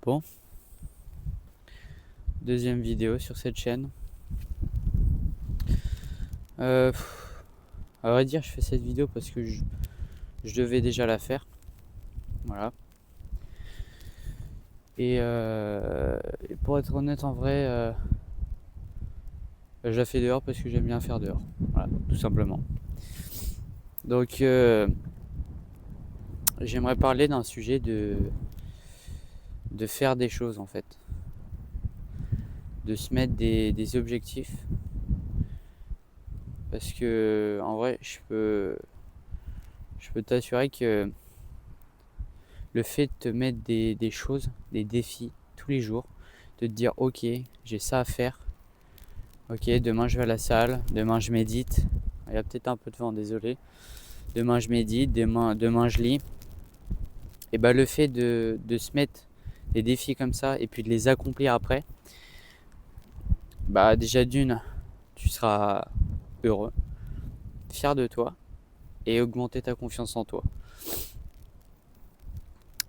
Bon, deuxième vidéo sur cette chaîne. À vrai dire, je fais cette vidéo parce que je devais déjà la faire. Voilà. Et pour être honnête, en vrai, je la fais dehors parce que j'aime bien faire dehors. Voilà, tout simplement. Donc, j'aimerais parler d'un sujet de faire des choses en fait. De se mettre des objectifs. Parce que, en vrai, je peux t'assurer que le fait de te mettre des choses, des défis tous les jours, de te dire ok, j'ai ça à faire, ok, demain je vais à la salle, demain je médite, il y a peut-être un peu de vent, désolé, demain je médite, demain je lis, et bah le fait de se mettre des défis comme ça et puis de les accomplir après, bah déjà d'une, tu seras heureux, fier de toi et augmenter ta confiance en toi.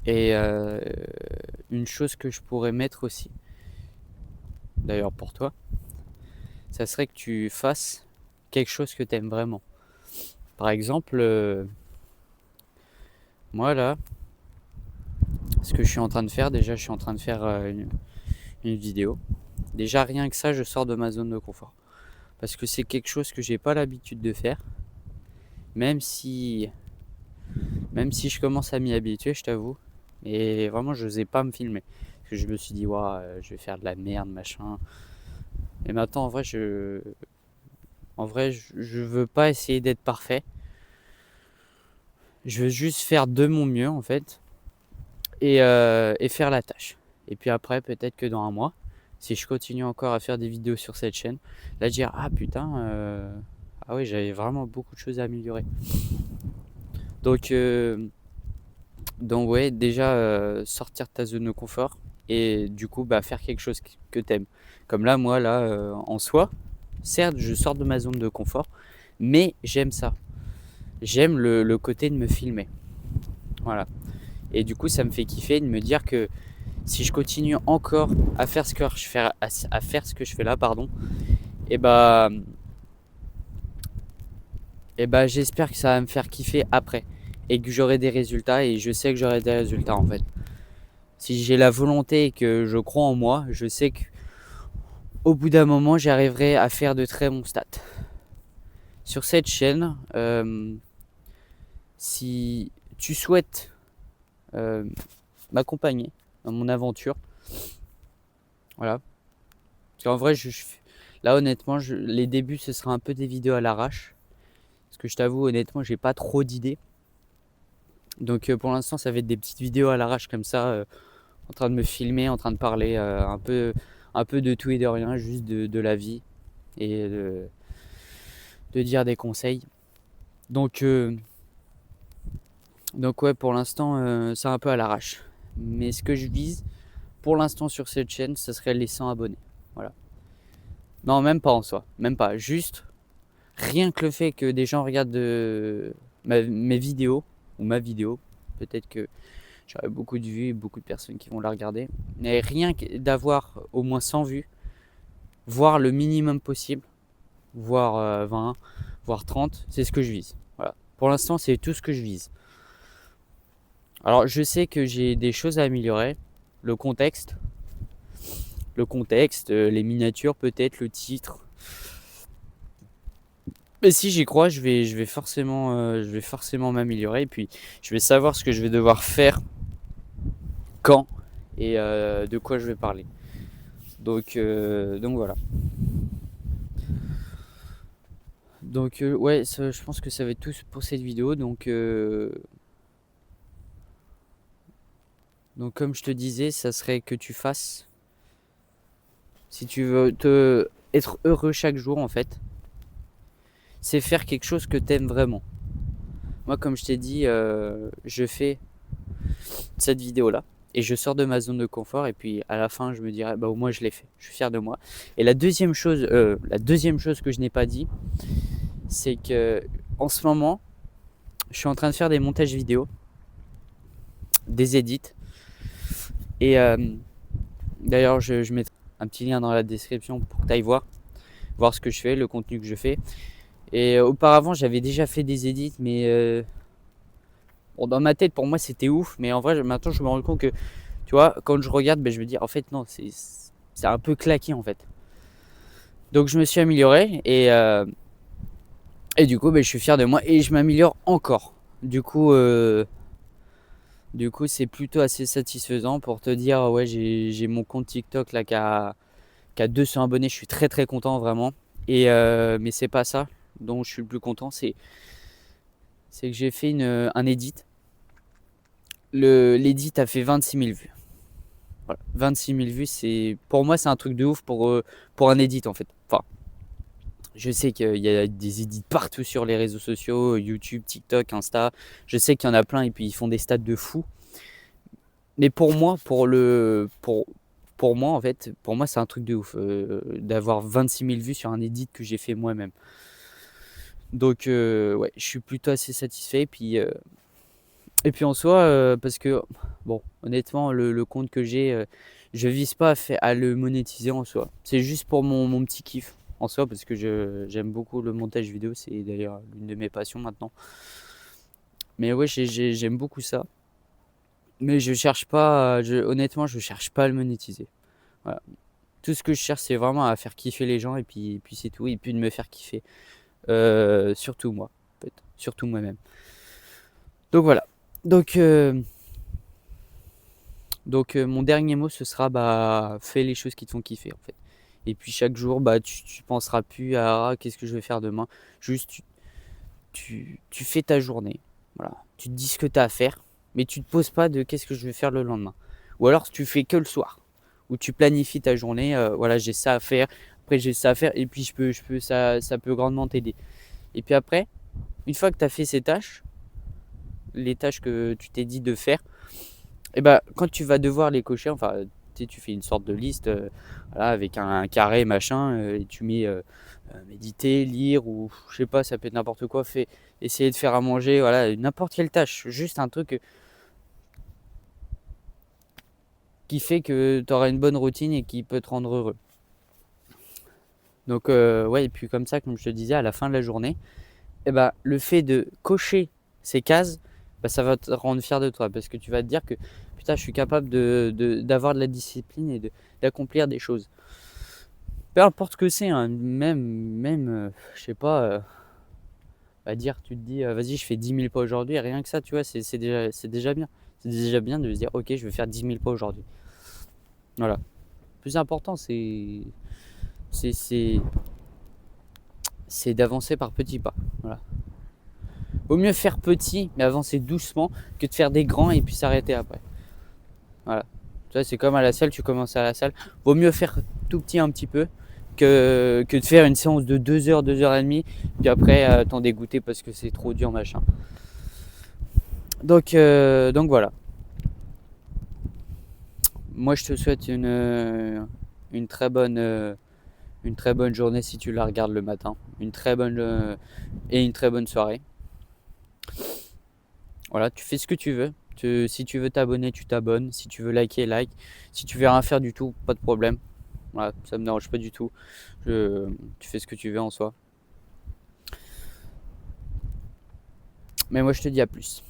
Et une chose que je pourrais mettre aussi, d'ailleurs pour toi, ça serait que tu fasses quelque chose que tu aimes vraiment. Par exemple, moi là, ce que je suis en train de faire, déjà je suis en train de faire une vidéo. Déjà rien que ça, je sors de ma zone de confort. Parce que c'est quelque chose que j'ai pas l'habitude de faire. Même si je commence à m'y habituer, je t'avoue. Et vraiment, je n'osais pas me filmer. Parce que je me suis dit, waouh, je vais faire de la merde, machin. Et maintenant, en vrai, je veux pas essayer d'être parfait. Je veux juste faire de mon mieux, en fait. Et faire la tâche. Et puis après, peut-être que dans un mois, si je continue encore à faire des vidéos sur cette chaîne, là, dire, ah putain, ah oui, j'avais vraiment beaucoup de choses à améliorer. Donc ouais, déjà sortir de ta zone de confort et du coup bah, faire quelque chose que t'aimes. Comme là, moi, là, en soi, certes, je sors de ma zone de confort, mais j'aime ça. J'aime le côté de me filmer. Voilà. Et du coup, ça me fait kiffer de me dire que si je continue encore à faire ce que je fais, à faire ce que je fais là, pardon, et bah, j'espère que ça va me faire kiffer après et que j'aurai des résultats et je sais que j'aurai des résultats en fait. Si j'ai la volonté et que je crois en moi, je sais qu'au bout d'un moment, j'arriverai à faire de très bons stats. Sur cette chaîne, si tu souhaites m'accompagner dans mon aventure, voilà. Parce qu'en vrai, là honnêtement, les débuts, ce sera un peu des vidéos à l'arrache. Parce que je t'avoue, honnêtement, j'ai pas trop d'idées. Donc pour l'instant, ça va être des petites vidéos à l'arrache comme ça, en train de me filmer, en train de parler un peu de tout et de rien, juste de la vie et de dire des conseils. Donc ouais, pour l'instant, c'est un peu à l'arrache. Mais ce que je vise, pour l'instant sur cette chaîne, ce serait les 100 abonnés. Voilà. Non, même pas en soi. Même pas. Juste, rien que le fait que des gens regardent mes vidéos, ou ma vidéo, peut-être que j'aurai beaucoup de vues et beaucoup de personnes qui vont la regarder. Mais rien que d'avoir au moins 100 vues, voire le minimum possible, voire 20, voire 30, c'est ce que je vise. Voilà. Pour l'instant, c'est tout ce que je vise. Alors, je sais que j'ai des choses à améliorer. Le contexte, les miniatures peut-être, le titre. Mais si j'y crois, je vais forcément m'améliorer. Et puis, je vais savoir ce que je vais devoir faire, quand et de quoi je vais parler. Donc voilà. Donc ouais, je pense que ça va être tout pour cette vidéo. Donc comme je te disais, ça serait que tu fasses, si tu veux être heureux chaque jour en fait, c'est faire quelque chose que tu aimes vraiment. Moi comme je t'ai dit, je fais cette vidéo là et je sors de ma zone de confort et puis à la fin je me dirais bah au moins je l'ai fait, je suis fier de moi. Et la deuxième chose que je n'ai pas dit, c'est que en ce moment je suis en train de faire des montages vidéo, des edits et D'ailleurs, je mettrai un petit lien dans la description pour que tu ailles voir ce que je fais, le contenu que je fais. Et auparavant, j'avais déjà fait des edits, mais bon, dans ma tête, pour moi, c'était ouf. Mais en vrai, maintenant, je me rends compte que, tu vois, quand je regarde, je me dis, en fait, non, c'est un peu claqué, en fait. Donc, je me suis amélioré et du coup, je suis fier de moi et je m'améliore encore. Du coup, c'est plutôt assez satisfaisant pour te dire, ouais, j'ai mon compte TikTok là qui a 200 abonnés. Je suis très très content vraiment. Mais c'est pas ça dont je suis le plus content, c'est que j'ai fait un edit. L'edit a fait 26 000 vues. Voilà. 26 000 vues, pour moi, c'est un truc de ouf pour un edit en fait. Enfin, je sais qu'il y a des edits partout sur les réseaux sociaux, YouTube, TikTok, Insta. Je sais qu'il y en a plein et puis ils font des stats de fou. Mais pour moi, pour moi, en fait, pour moi, c'est un truc de ouf d'avoir 26 000 vues sur un edit que j'ai fait moi-même. Donc, ouais, je suis plutôt assez satisfait. Et puis en soi, parce que, bon, honnêtement, le compte que j'ai, je vise pas à le monétiser en soi. C'est juste pour mon petit kiff en soi, parce que j'aime beaucoup le montage vidéo. C'est d'ailleurs l'une de mes passions maintenant. Mais ouais, j'aime beaucoup ça. Mais je cherche pas, honnêtement, je cherche pas à le monétiser. Voilà. Tout ce que je cherche, c'est vraiment à faire kiffer les gens et puis c'est tout. Et puis de me faire kiffer. Surtout moi, en fait. Surtout moi-même. Donc voilà. Donc, mon dernier mot, ce sera fais les choses qui te font kiffer en fait. Et puis chaque jour, tu penseras plus à qu'est-ce que je vais faire demain. Juste, tu fais ta journée. Voilà. Tu te dis ce que tu as à faire, mais tu te poses pas de qu'est-ce que je vais faire le lendemain. Ou alors tu fais que le soir, où tu planifies ta journée. Voilà, j'ai ça à faire. Après, j'ai ça à faire. Et puis, ça peut grandement t'aider. Et puis après, une fois que tu as fait ces tâches, les tâches que tu t'es dit de faire, et quand tu vas devoir les cocher, enfin, tu fais une sorte de liste voilà, avec un carré, machin, et tu mets méditer, lire, ou je sais pas, ça peut être n'importe quoi, essayer de faire à manger, voilà, n'importe quelle tâche, juste un truc qui fait que tu auras une bonne routine et qui peut te rendre heureux. Donc, ouais, et puis comme ça, comme je te disais, à la fin de la journée, le fait de cocher ces cases, ça va te rendre fier de toi parce que tu vas te dire que putain, je suis capable d'avoir de la discipline et d'accomplir des choses. Peu importe ce que c'est, hein, même je sais pas, tu te dis, vas-y, je fais 10 000 pas aujourd'hui, et rien que ça, tu vois, c'est déjà bien. C'est déjà bien de se dire, ok, je vais faire 10 000 pas aujourd'hui. Voilà. Le plus important, c'est, c'est, c'est d'avancer par petits pas. Voilà. Vaut mieux faire petit, mais avancer doucement, que de faire des grands et puis s'arrêter après. Voilà. Tu vois, c'est comme à la salle, tu commences à la salle. Vaut mieux faire tout petit un petit peu que de faire une séance de 2 heures, 2 heures et demie, puis après t'en dégoûter parce que c'est trop dur, machin. Donc voilà. Moi, je te souhaite une très bonne journée si tu la regardes le matin. Une très bonne soirée. Voilà, tu fais ce que tu veux. Si tu veux t'abonner, tu t'abonnes. Si tu veux liker, like. Si tu veux rien faire du tout, pas de problème. Voilà, ça me dérange pas du tout. Tu fais ce que tu veux en soi. Mais moi, je te dis à plus.